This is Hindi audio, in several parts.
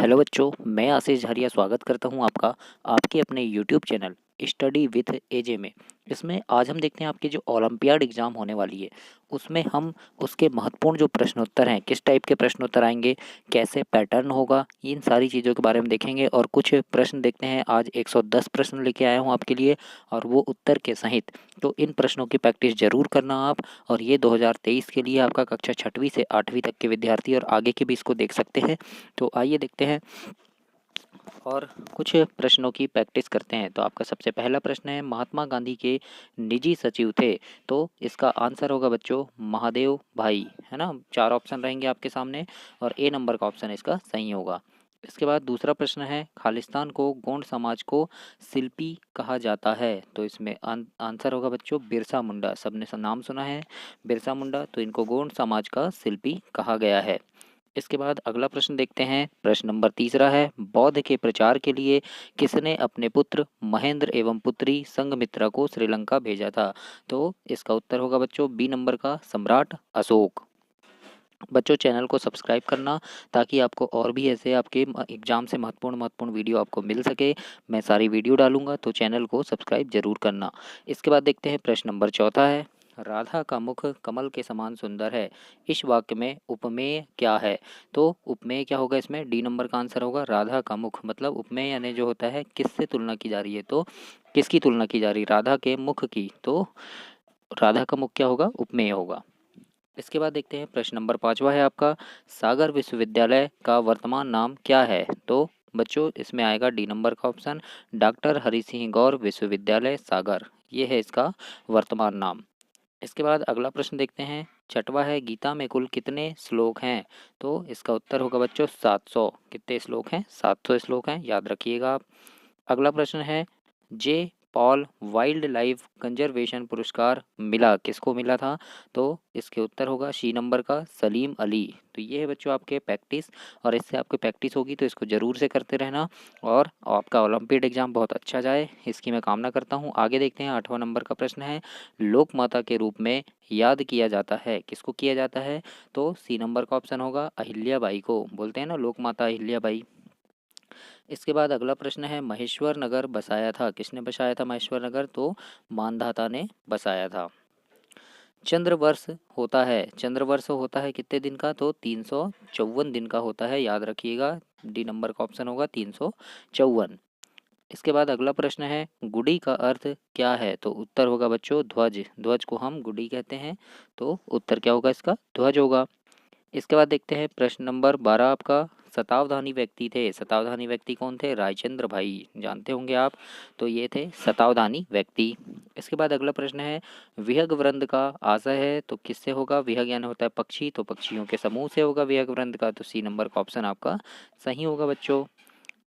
हेलो बच्चों, मैं आशीष झारिया स्वागत करता हूं आपका आपके अपने यूट्यूब चैनल स्टडी विथ एजे में। इसमें आज हम देखते हैं आपके जो ओलंपियाड एग्ज़ाम होने वाली है उसमें हम उसके महत्वपूर्ण जो प्रश्नोत्तर हैं, किस टाइप के प्रश्नोत्तर आएंगे, कैसे पैटर्न होगा, इन सारी चीज़ों के बारे में देखेंगे। और कुछ प्रश्न देखते हैं। आज 110 प्रश्न लेके आया हूं आपके लिए, और वो उत्तर के सहित। तो इन प्रश्नों की प्रैक्टिस ज़रूर करना आप। और ये 2023 के लिए आपका कक्षा 6वीं से 8वीं तक के विद्यार्थी और आगे के भी इसको देख सकते हैं। तो आइए देखते हैं और कुछ प्रश्नों की प्रैक्टिस करते हैं। तो आपका सबसे पहला प्रश्न है, महात्मा गांधी के निजी सचिव थे। तो इसका आंसर होगा बच्चों महादेव भाई, है ना। 4 ऑप्शन रहेंगे आपके सामने और ए नंबर का ऑप्शन इसका सही होगा। इसके बाद दूसरा प्रश्न है, खालिस्तान को गोंड समाज को शिल्पी कहा जाता है। तो इसमें आंसर होगा बच्चों बिरसा मुंडा। सबने नाम सुना है बिरसा मुंडा, तो इनको गोंड समाज का शिल्पी कहा गया है। इसके बाद अगला प्रश्न देखते हैं। प्रश्न नंबर तीसरा है, बौद्ध के प्रचार के लिए किसने अपने पुत्र महेंद्र एवं पुत्री संघमित्रा को श्रीलंका भेजा था। तो इसका उत्तर होगा बच्चों बी नंबर का सम्राट अशोक। बच्चों चैनल को सब्सक्राइब करना ताकि आपको और भी ऐसे आपके एग्जाम से महत्वपूर्ण वीडियो आपको मिल सके। मैं सारी वीडियो डालूंगा, तो चैनल को सब्सक्राइब जरूर करना। इसके बाद देखते हैं प्रश्न नंबर चौथा है, राधा का मुख कमल के समान सुंदर है। इस वाक्य में उपमेय क्या है। तो उपमेय क्या होगा, इसमें डी नंबर का आंसर होगा राधा का मुख। मतलब उपमेय यानी जो होता है किससे तुलना की जा रही है, तो किसकी तुलना की जा रही है, राधा के मुख की। तो राधा का मुख क्या होगा, उपमेय होगा। इसके बाद देखते हैं प्रश्न नंबर 5वां है आपका, सागर विश्वविद्यालय का वर्तमान नाम क्या है। तो बच्चों इसमें आएगा डी नंबर का ऑप्शन डॉक्टर हरि सिंह गौर विश्वविद्यालय सागर, ये है इसका वर्तमान नाम। इसके बाद अगला प्रश्न देखते हैं। 6वां है, गीता में कुल कितने श्लोक हैं। तो इसका उत्तर होगा बच्चों 700। कितने श्लोक हैं, 700 श्लोक हैं, याद रखिएगा आप। अगला प्रश्न है, जे पॉल वाइल्ड लाइफ कंजर्वेशन पुरस्कार मिला किसको मिला था। तो इसके उत्तर होगा सी नंबर का सलीम अली। तो ये है बच्चों आपके प्रैक्टिस, और इससे आपकी प्रैक्टिस होगी तो इसको ज़रूर से करते रहना और आपका ओलंपियाड एग्जाम बहुत अच्छा जाए, इसकी मैं कामना करता हूँ। आगे देखते हैं 8वां नंबर का प्रश्न है, लोक माता के रूप में याद किया जाता है किसको किया जाता है। तो सी नंबर का ऑप्शन होगा अहिल्या बाई को, बोलते हैं ना लोक माता अहिल्या बाई। इसके बाद अगला प्रश्न है, महेश्वर नगर बसाया था किसने बसाया था महेश्वर नगर। तो मानधाता ने बसाया था। चंद्रवर्ष चंद्रवर्ष होता है कितने दिन का। तो 354 दिन का होता है, याद रखिएगा। डी नंबर का ऑप्शन होगा 354। इसके बाद अगला प्रश्न है, गुडी का अर्थ क्या है। तो उत्तर होगा बच्चों ध्वज। ध्वज को हम गुडी कहते हैं, तो उत्तर क्या होगा इसका, ध्वज होगा। इसके बाद देखते हैं प्रश्न नंबर 12 आपका, शतावधानी व्यक्ति थे। शतावधानी व्यक्ति कौन थे, रायचंद्र भाई, जानते होंगे आप। तो ये थे शतावधानी व्यक्ति। इसके बाद अगला प्रश्न है, विहग वृंद का आशय है। तो किससे होगा, विहग यानी होता है पक्षी, तो पक्षियों के समूह से होगा विहग वृंद का। तो सी नंबर का ऑप्शन आपका सही होगा बच्चों।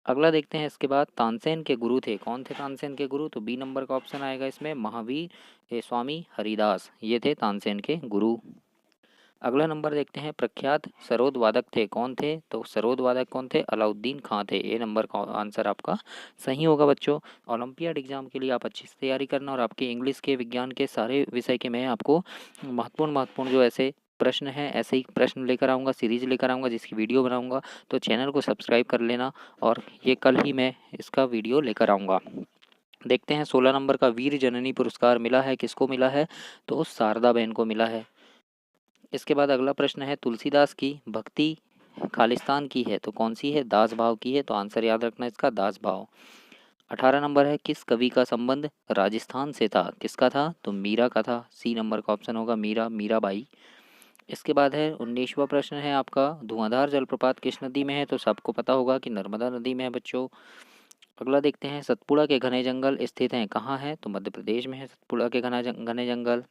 अगला देखते हैं। इसके बाद तानसेन के गुरु थे, कौन थे तानसेन के गुरु। तो बी नंबर का ऑप्शन आएगा इसमें महावीर स्वामी हरिदास, ये थे तानसेन के गुरु। अगला नंबर देखते हैं, प्रख्यात सरोद वादक थे, कौन थे। तो सरोद वादक कौन थे, अलाउद्दीन खां थे। ए नंबर का आंसर आपका सही होगा बच्चों। ओलंपियाड एग्जाम के लिए आप अच्छी से तैयारी करना, और आपके इंग्लिश के, विज्ञान के सारे विषय के मैं आपको महत्वपूर्ण जो ऐसे प्रश्न हैं, ऐसे ही प्रश्न लेकर आऊँगा, सीरीज लेकर आऊँगा जिसकी वीडियो बनाऊँगा। तो चैनल को सब्सक्राइब कर लेना, और ये कल ही मैं इसका वीडियो लेकर आऊँगा। देखते हैं 16 नंबर का, वीर जननी पुरस्कार मिला है किसको मिला है। तो शारदा बहन को मिला है। इसके बाद अगला प्रश्न है, तुलसीदास की भक्ति खालिस्तान की है तो कौन सी है, दास भाव की है। तो आंसर याद रखना इसका दास भाव। 18 नंबर है, किस कवि का संबंध राजस्थान से था, किसका था। तो मीरा का था। सी नंबर का ऑप्शन होगा मीराबाई। इसके बाद है 19वां प्रश्न है आपका, धुआंधार जलप्रपात किस नदी में है। तो सबको पता होगा कि नर्मदा नदी में है बच्चों। अगला देखते हैं, सतपुड़ा के घने जंगल स्थित हैं कहाँ है। तो मध्य प्रदेश में है सतपुड़ा के घने जंगल।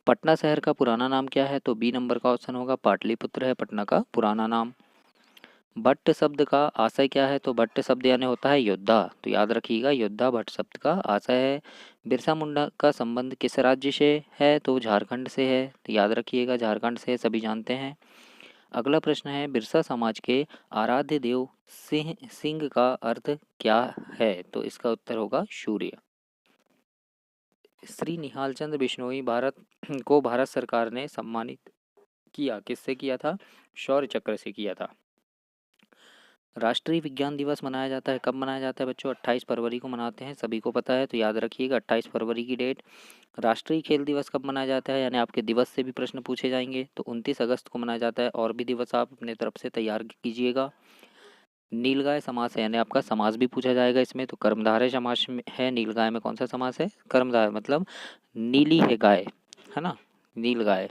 पटना शहर का पुराना नाम क्या है। तो बी नंबर का ऑप्शन होगा पाटलिपुत्र है पटना का पुराना नाम। भट्ट शब्द का आशय क्या है। तो भट्ट शब्द यानी होता है योद्धा, तो याद रखिएगा योद्धा भट्ट शब्द का आशय है। बिरसा मुंडा का संबंध किस राज्य से है। तो झारखंड से है, तो याद रखिएगा झारखंड से, सभी जानते हैं। अगला प्रश्न है, बिरसा समाज के आराध्य देव सिंह का अर्थ क्या है। तो इसका उत्तर होगा सूर्य। श्री निहाल चंद्र बिश्नोई भारत सरकार ने सम्मानित किया किससे किया था, शौर्य चक्र से किया था। राष्ट्रीय विज्ञान दिवस मनाया जाता है, कब मनाया जाता है बच्चों? 28 फरवरी को मनाते हैं, सभी को पता है, तो याद रखिएगा 28 फरवरी की डेट। राष्ट्रीय खेल दिवस कब मनाया जाता है, यानी आपके दिवस से भी प्रश्न पूछे जाएंगे, तो 29 अगस्त को मनाया जाता है। और भी दिवस आप अपने तरफ से तैयार कीजिएगा। नीलगाय समास है, यानी आपका समास भी पूछा जाएगा इसमें, तो कर्मधारय समास में है। नीलगाय में कौन सा समास है? कर्मधारय, मतलब नीली है गाय, है ना, नीलगाय।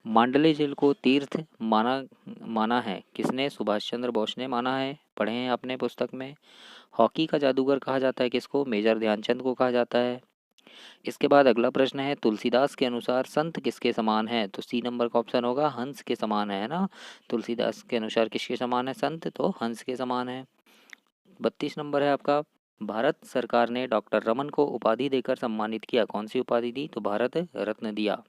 मांडले झील को तीर्थ माना माना है किसने? सुभाष चंद्र बोस ने माना है, पढ़े हैं आपने पुस्तक में। हॉकी का जादूगर कहा जाता है किसको? मेजर ध्यानचंद को कहा जाता है। इसके बाद अगला प्रश्न है, तुलसीदास के अनुसार संत किसके समान है? तो सी नंबर का ऑप्शन होगा, हंस के समान है ना। तुलसीदास के अनुसार किसके समान है संत? तो हंस के समान है। 32 नंबर है आपका, भारत सरकार ने डॉक्टर रमन को उपाधि देकर सम्मानित किया, कौन सी उपाधि दी? तो भारत रत्न दिया।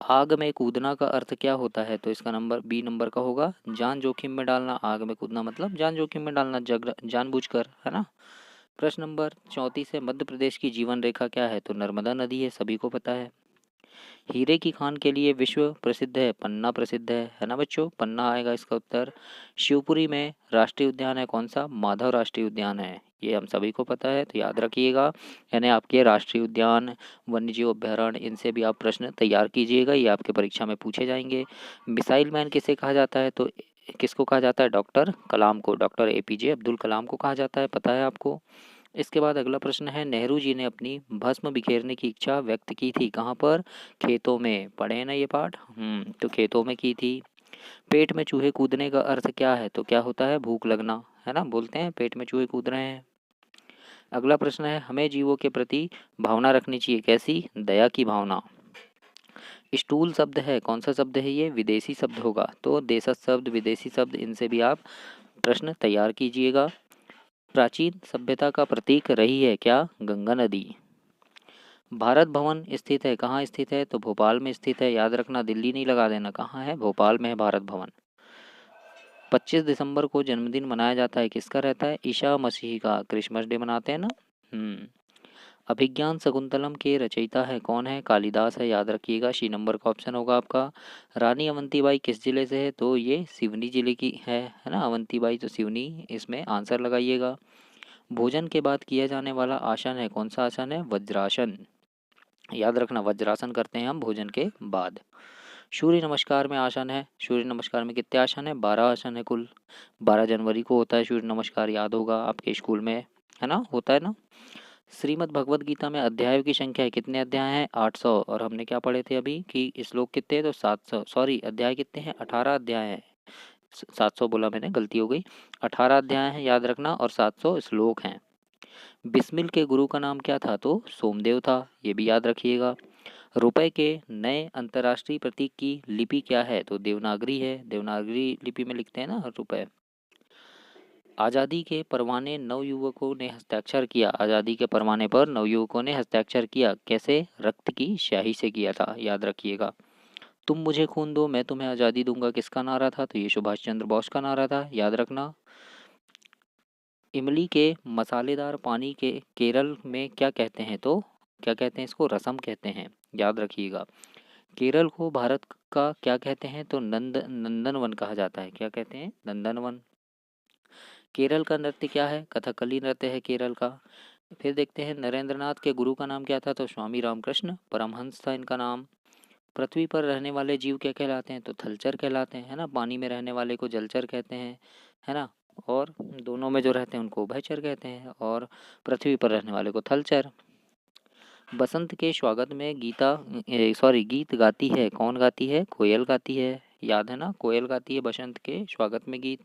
आग में कूदना का अर्थ क्या होता है? तो इसका नंबर बी नंबर का होगा, जान जोखिम में डालना। आग में कूदना मतलब जान जोखिम में डालना, जानबूझकर, है ना। प्रश्न नंबर 34 है, मध्य प्रदेश की जीवन रेखा क्या है? तो नर्मदा नदी है, सभी को पता है। हीरे की खान के लिए विश्व प्रसिद्ध है, पन्ना प्रसिद्ध है ना बच्चों, पन्ना आएगा इसका उत्तर। शिवपुरी में राष्ट्रीय उद्यान है कौन सा? माधव राष्ट्रीय उद्यान है, ये हम सभी को पता है, तो याद रखिएगा। यानी आपके राष्ट्रीय उद्यान, वन्यजीव अभ्यारण्य, इनसे भी आप प्रश्न तैयार कीजिएगा, ये आपके परीक्षा में पूछे जाएंगे। मिसाइल मैन किसे कहा जाता है? तो किसको कहा जाता है? डॉक्टर कलाम को, डॉक्टर APJ अब्दुल कलाम को कहा जाता है, पता है आपको। इसके बाद अगला प्रश्न है, नेहरू जी ने अपनी भस्म बिखेरने की इच्छा व्यक्त की थी, कहाँ पर? खेतों में, पढ़े हैं ना ये पाठ, तो खेतों में की थी। पेट में चूहे कूदने का अर्थ क्या है? तो क्या होता है? भूख लगना, है ना, बोलते हैं पेट में चूहे कूद रहे हैं। अगला प्रश्न है, हमें जीवों के प्रति भावना रखनी चाहिए, कैसी? दया की भावना। स्टूल शब्द है, कौन सा शब्द है ये? विदेशी शब्द होगा, तो देशज शब्द, विदेशी शब्द, इनसे भी आप प्रश्न तैयार कीजिएगा। प्राचीन सभ्यता का प्रतीक रही है क्या? गंगा नदी। भारत भवन स्थित है, कहाँ स्थित है? तो भोपाल में स्थित है, याद रखना, दिल्ली नहीं लगा देना, कहाँ है? भोपाल में है भारत भवन। 25 दिसंबर को जन्मदिन मनाया जाता है, किसका रहता है? ईसा मसीह का, क्रिसमस डे मनाते हैं ना। अभिज्ञान शकुंतलम के रचयिता है कौन है? कालिदास है, याद रखिएगा, सी नंबर का ऑप्शन होगा आपका। रानी अवंतीबाई किस जिले से है? तो ये सिवनी जिले की है ना, अवंतीबाई, तो सिवनी इसमें आंसर लगाइएगा। भोजन के बाद किया जाने वाला आसन है, कौन सा आसन है? वज्रासन, याद रखना, वज्रासन करते हैं हम भोजन के बाद। सूर्य नमस्कार में आसन है, सूर्य नमस्कार में कितने आसन है? 12 आसन है कुल। 12 जनवरी को होता है सूर्य नमस्कार, याद होगा आपके स्कूल में, है ना, होता है ना। श्रीमद् भगवद गीता में अध्यायों की संख्या है, कितने अध्याय हैं? 800। और हमने क्या पढ़े थे अभी कि श्लोक कितने हैं? तो 700, सॉरी अध्याय कितने हैं? 18 अध्याय हैं। 700 बोला मैंने, गलती हो गई। 18 अध्याय हैं, याद रखना, और 700 श्लोक हैं। बिस्मिल के गुरु का नाम क्या था? तो सोमदेव था, ये भी याद रखिएगा। रुपए के नए अंतर्राष्ट्रीय प्रतीक की लिपि क्या है? तो देवनागरी है, देवनागरी लिपि में लिखते हैं ना रुपए। आज़ादी के परवाने नवयुवकों ने हस्ताक्षर किया, आज़ादी के परवाने पर नवयुवकों ने हस्ताक्षर किया, कैसे? रक्त की स्याही से किया था, याद रखिएगा। तुम मुझे खून दो मैं तुम्हें आज़ादी दूंगा, किसका नारा था? तो ये सुभाष चंद्र बोस का नारा था, याद रखना। इमली के मसालेदार पानी के केरल में क्या कहते हैं? तो क्या कहते हैं इसको? रसम कहते हैं, याद रखिएगा। केरल को भारत का क्या कहते हैं? तो नंदनवन कहा जाता है, क्या कहते हैं? नंदनवन। केरल का नृत्य क्या है? कथकली नृत्य है केरल का। फिर देखते हैं, नरेंद्रनाथ के गुरु का नाम क्या था? तो स्वामी रामकृष्ण परमहंस था इनका नाम। पृथ्वी पर रहने वाले जीव क्या कहलाते हैं? तो थलचर कहलाते हैं, है ना। पानी में रहने वाले को जलचर कहते हैं, है ना, और दोनों में जो रहते हैं उनको उभयचर कहते हैं, और पृथ्वी पर रहने वाले को थलचर। बसंत के स्वागत में गीत गाती है, कौन गाती है? कोयल गाती है, याद है ना, कोयल गाती है बसंत के स्वागत में गीत।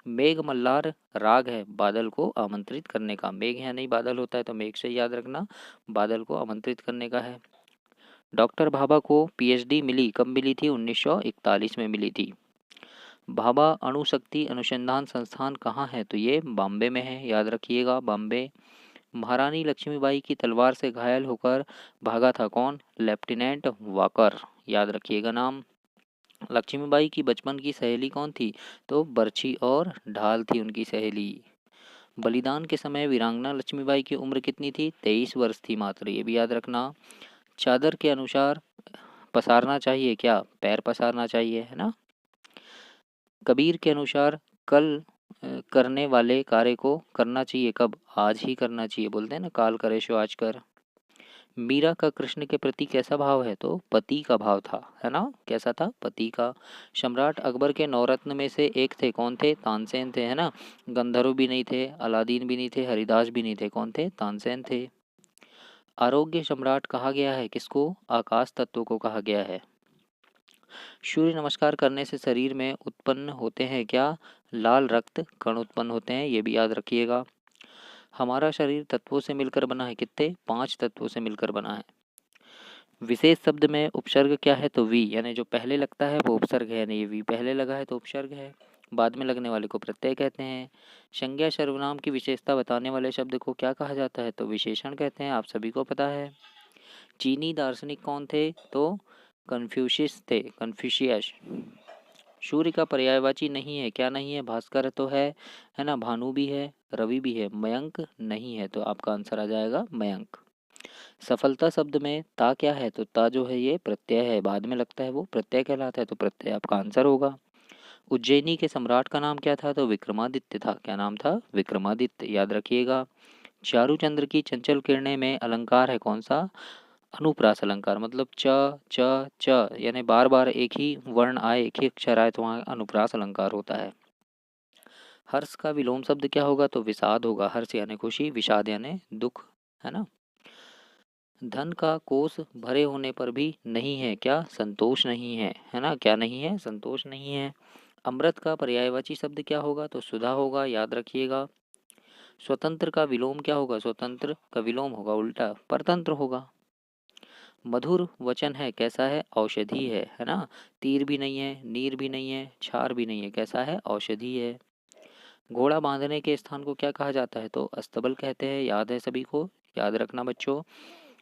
मेघ मल्हार राग है बादल को आमंत्रित करने का, मेघ यहाँ नहीं बादल होता है, तो मेघ से याद रखना, बादल को आमंत्रित करने का है। डॉक्टर भाभा को PhD मिली, कब मिली थी? 1941 में मिली थी। भाभा अणुशक्ति अनुसंधान संस्थान कहाँ है? तो ये बॉम्बे में है, याद रखिएगा, बॉम्बे। महारानी लक्ष्मीबाई की तलवार से घायल होकर भागा था कौन? लेफ्टिनेंट वाकर, याद रखिएगा नाम। लक्ष्मीबाई की बचपन की सहेली कौन थी? तो बर्छी और ढाल थी उनकी सहेली। बलिदान के समय वीरांगना लक्ष्मीबाई की उम्र कितनी थी? 23 वर्ष थी मात्र, ये भी याद रखना। चादर के अनुसार पसारना चाहिए क्या? पैर पसारना चाहिए, है ना। कबीर के अनुसार कल करने वाले कार्य को करना चाहिए कब? आज ही करना चाहिए, बोलते हैं ना काल करे सो आज कर। मीरा का कृष्ण के प्रति कैसा भाव है? तो पति का भाव था, है ना? कैसा था? पति का। सम्राट अकबर के नवरत्न में से एक थे, कौन थे? तानसेन थे, है ना? गंधर्व भी नहीं थे, अलादीन भी नहीं थे, हरिदास भी नहीं थे, कौन थे? तानसेन थे। आरोग्य सम्राट कहा गया है किसको? आकाश तत्व को कहा गया है। सूर्य नमस्कार करने से शरीर में उत्पन्न होते हैं क्या? लाल रक्त कण उत्पन्न होते हैं, ये भी याद रखिएगा। हमारा शरीर तत्वों से मिलकर बना है, कितने? 5 तत्वों से मिलकर बना है। विशेष शब्द में उपसर्ग क्या है? तो वी, यानी जो पहले लगता है वो उपसर्ग है, नहीं वी पहले लगा है तो उपसर्ग है। बाद में लगने वाले को प्रत्यय कहते हैं। संज्ञा सर्वनाम की विशेषता बताने वाले शब्द को क्या कहा जाता है? तो विशेषण कहते हैं, आप सभी को पता है। चीनी दार्शनिक कौन थे? तो कन्फ्यूशियस थे, कन्फ्यूशियस। सूर्य का पर्यायवाची नहीं है, क्या नहीं है? भास्कर तो है ना? भानु भी है, रवि भी है, मयंक नहीं है, तो आपका आंसर आ जाएगा मयंक। सफलता शब्द में ता क्या है? तो ता जो है ये प्रत्यय है, बाद में लगता है वो प्रत्यय कहलाता है, तो प्रत्यय आपका आंसर होगा। उज्जैनी के सम्राट का नाम क्या था? तो विक्रमादित्य था। क्या नाम था? विक्रमादित्य, याद रखिएगा। चारुचंद्र की चंचल किरणें में अलंकार है कौन सा? अनुप्रास अलंकार, मतलब च च च, यानी बार बार एक ही वर्ण आए, एक ही अक्षर आए तो वहाँ अनुप्रास अलंकार होता है। हर्ष का विलोम शब्द क्या होगा? तो विषाद होगा। हर्ष यानी खुशी, विषाद यानी दुख, है ना? धन का कोष भरे होने पर भी नहीं है, क्या? संतोष नहीं है, है ना? क्या नहीं है? संतोष नहीं है। अमृत का पर्यायवाची शब्द क्या होगा? तो सुधा होगा, याद रखिएगा। स्वतंत्र का विलोम क्या होगा? स्वतंत्र का विलोम होगा उल्टा, परतंत्र होगा। मधुर वचन है, कैसा है? औषधि है ना? तीर भी नहीं है, नीर भी नहीं है, छार भी नहीं है, कैसा है? औषधि है। घोड़ा बांधने के स्थान को क्या कहा जाता है? तो अस्तबल कहते हैं, याद है सभी को? याद रखना बच्चों।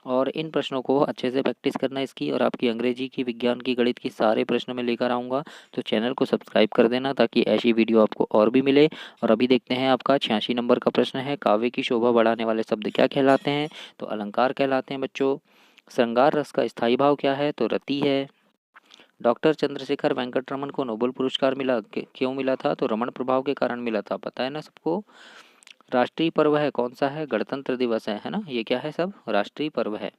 और इन प्रश्नों को अच्छे से प्रैक्टिस करना इसकी, और आपकी अंग्रेजी की, विज्ञान की, गणित की सारे प्रश्न मैं लेकर आऊँगा, तो चैनल को सब्सक्राइब कर देना ताकि ऐसी वीडियो आपको और भी मिले। और अभी देखते हैं आपका 86 नंबर का प्रश्न है, काव्य की शोभा बढ़ाने वाले शब्द क्या कहलाते हैं? तो अलंकार कहलाते हैं बच्चों। श्रृंगार रस का स्थायी भाव क्या है? तो रति है। डॉक्टर चंद्रशेखर वेंकट रमन को नोबेल पुरस्कार मिला, क्यों मिला था? तो रमन प्रभाव के कारण मिला था, पता है ना सबको। राष्ट्रीय पर्व है कौन सा है? गणतंत्र दिवस है ना? ये क्या है? सब राष्ट्रीय पर्व है,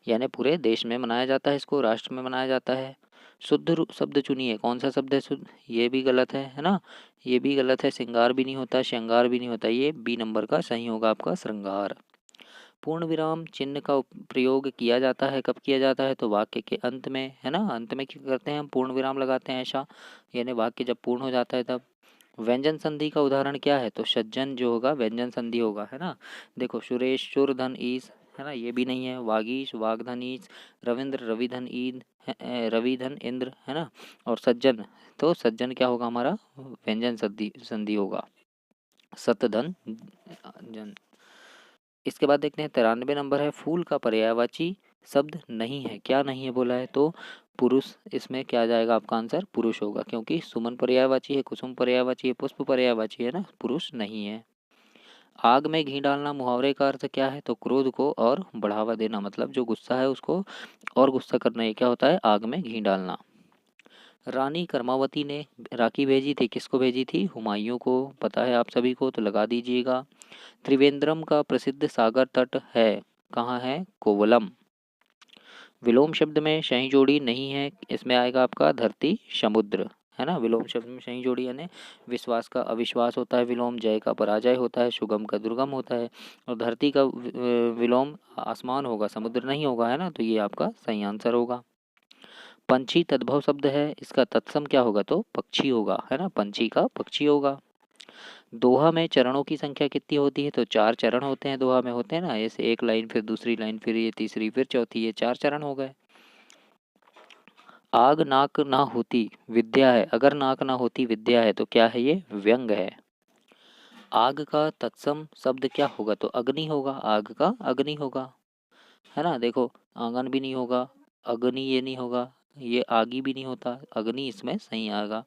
यानी पूरे देश में मनाया जाता है, इसको राष्ट्र में मनाया जाता है। शुद्ध शब्द चुनिए, कौन सा शब्द है शुद्ध? ये भी गलत है ना? ये भी गलत है। श्रृंगार भी नहीं होता, श्रृंगार भी नहीं होता, ये बी नंबर का सही होगा आपका, श्रृंगार। पूर्ण विराम चिन्ह का प्रयोग किया जाता है, कब किया जाता है? तो वाक्य के अंत में, है ना? अंत में क्या करते हैं हम? पूर्ण विराम लगाते हैं, ऐसा, यानी वाक्य जब पूर्ण हो जाता है तब। व्यंजन संधि का उदाहरण क्या है? तो सज्जन जो होगा व्यंजन संधि होगा, है ना? देखो, सुरेश सुर धन ईस, है ना? ये भी नहीं है। वागीश वागधन ईस, रविंद्र रविधन ईद, रविधन इंद्र, है ना? और सज्जन, तो सज्जन क्या होगा हमारा? व्यंजन संधि संधि होगा। सतधन जन। इसके बाद देखते हैं 93 नंबर है, फूल का पर्यायवाची शब्द नहीं है, क्या नहीं है बोला है? तो पुरुष, इसमें क्या आ जाएगा आपका आंसर? पुरुष होगा, क्योंकि सुमन पर्यायवाची है, कुसुम पर्यायवाची है, पुष्प पर्यायवाची है ना, पुरुष नहीं है। आग में घी डालना मुहावरे का अर्थ क्या है? तो क्रोध को और बढ़ावा देना, मतलब जो गुस्सा है उसको और गुस्सा करना, ये क्या होता है? आग में घी डालना। रानी कर्मावती ने राखी भेजी थी, किसको भेजी थी? हुमायूं को, पता है आप सभी को, तो लगा दीजिएगा। त्रिवेंद्रम का प्रसिद्ध सागर तट है, कहाँ है? कोवलम। विलोम शब्द में सही जोड़ी नहीं है, इसमें आएगा आपका धरती समुद्र, है ना? विलोम शब्द में सही जोड़ी यानी विश्वास का अविश्वास होता है विलोम, जय का पराजय होता है, सुगम का दुर्गम होता है, और धरती का विलोम आसमान होगा, समुद्र नहीं होगा, है ना? तो ये आपका सही आंसर होगा। पंछी तद्भव शब्द है, इसका तत्सम क्या होगा? तो पक्षी होगा, है ना? पंछी का पक्षी होगा। दोहा में चरणों की संख्या कितनी होती है? तो 4 चरण होते हैं, दोहा में होते हैं ना, ऐसे एक लाइन, फिर दूसरी लाइन, फिर ये तीसरी, फिर चौथी, ये 4 चरण हो गए। आग नाक ना होती विद्या है, अगर नाक ना होती विद्या है, तो क्या है ये? व्यंग है। आग का तत्सम शब्द क्या होगा? तो अग्नि होगा, आग का अग्नि होगा, है ना? देखो, आंगन भी नहीं होगा, अग्नि ये नहीं होगा, ये आगी भी नहीं होता, अग्नि इसमें सही आएगा।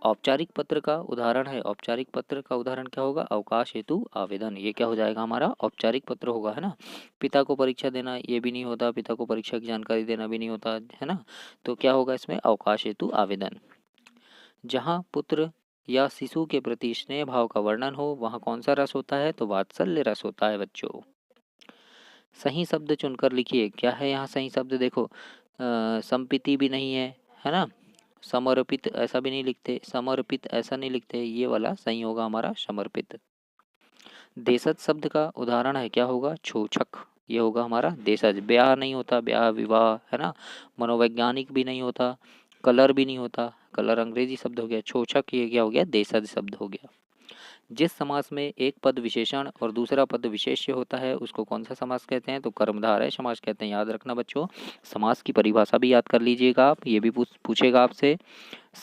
औपचारिक पत्र का उदाहरण है, औपचारिक पत्र का उदाहरण क्या होगा? अवकाश हेतु आवेदन, ये क्या हो जाएगा हमारा? औपचारिक पत्र होगा, है ना? पिता को परीक्षा देना, ये भी नहीं होता, पिता को परीक्षा की जानकारी देना भी नहीं होता, है ना? तो क्या होगा इसमें? अवकाश हेतु आवेदन। जहाँ पुत्र या शिशु के प्रति स्नेह भाव का वर्णन हो, वहाँ कौन सा रस होता है? तो वात्सल्य रस होता है बच्चों। सही शब्द चुनकर लिखिए। क्या है यहाँ सही शब्द? देखो, संपिति भी नहीं है ना? समर्पित ऐसा भी नहीं लिखते, समर्पित ऐसा नहीं लिखते, ये वाला सही होगा हमारा समर्पित। देशज शब्द का उदाहरण है, क्या होगा? छोछक, ये होगा हमारा देशज। ब्याह नहीं होता, ब्याह विवाह है ना। मनोवैज्ञानिक भी नहीं होता, कलर भी नहीं होता, कलर अंग्रेजी शब्द हो गया। छोछक ये क्या हो गया? देशज शब्द हो गया। जिस समास में एक पद विशेषण और दूसरा पद विशेष्य होता है उसको कौन सा समास कहते हैं? तो कर्मधारय समास कहते हैं। याद रखना बच्चों, समास की परिभाषा भी याद कर लीजिएगा आप, ये भी पूछेगा आपसे।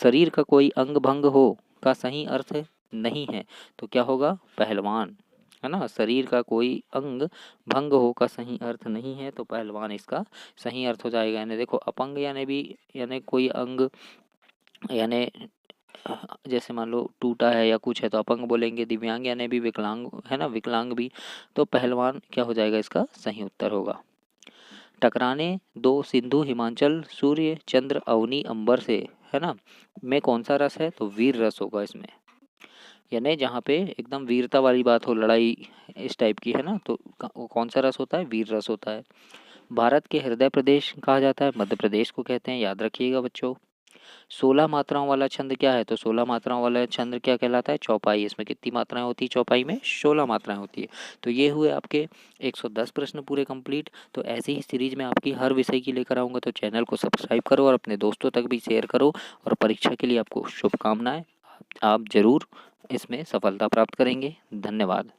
शरीर का कोई अंग भंग हो का सही अर्थ नहीं है, तो क्या होगा? पहलवान, है ना। शरीर का कोई अंग भंग हो का सही अर्थ नहीं है, तो पहलवान इसका सही अर्थ हो जाएगा। यानी देखो, अपंग यानी कोई अंग, यानी जैसे मान लो टूटा है या कुछ है तो अपंग बोलेंगे। दिव्यांग यानी भी विकलांग, है ना, विकलांग भी। तो पहलवान क्या हो जाएगा? इसका सही उत्तर होगा। टकराने दो सिंधु हिमाचल सूर्य चंद्र अवनी अंबर से, है ना, में कौन सा रस है? तो वीर रस होगा इसमें। यानी जहाँ पे एकदम वीरता वाली बात हो, लड़ाई इस टाइप की, है ना, तो कौन सा रस होता है? वीर रस होता है। भारत के हृदय प्रदेश कहा जाता है, मध्य प्रदेश को कहते हैं, याद रखिएगा बच्चों। 16 मात्राओं वाला छंद क्या है? तो 16 मात्राओं वाला छंद क्या कहलाता है? चौपाई। इसमें कितनी मात्राएं होती है चौपाई में? 16 मात्राएं होती है। तो ये हुए आपके 110 प्रश्न पूरे कंप्लीट। तो ऐसी ही सीरीज में आपकी हर विषय की लेकर आऊँगा, तो चैनल को सब्सक्राइब करो और अपने दोस्तों तक भी शेयर करो। और परीक्षा के लिए आपको शुभकामनाएं। आप जरूर इसमें सफलता प्राप्त करेंगे। धन्यवाद।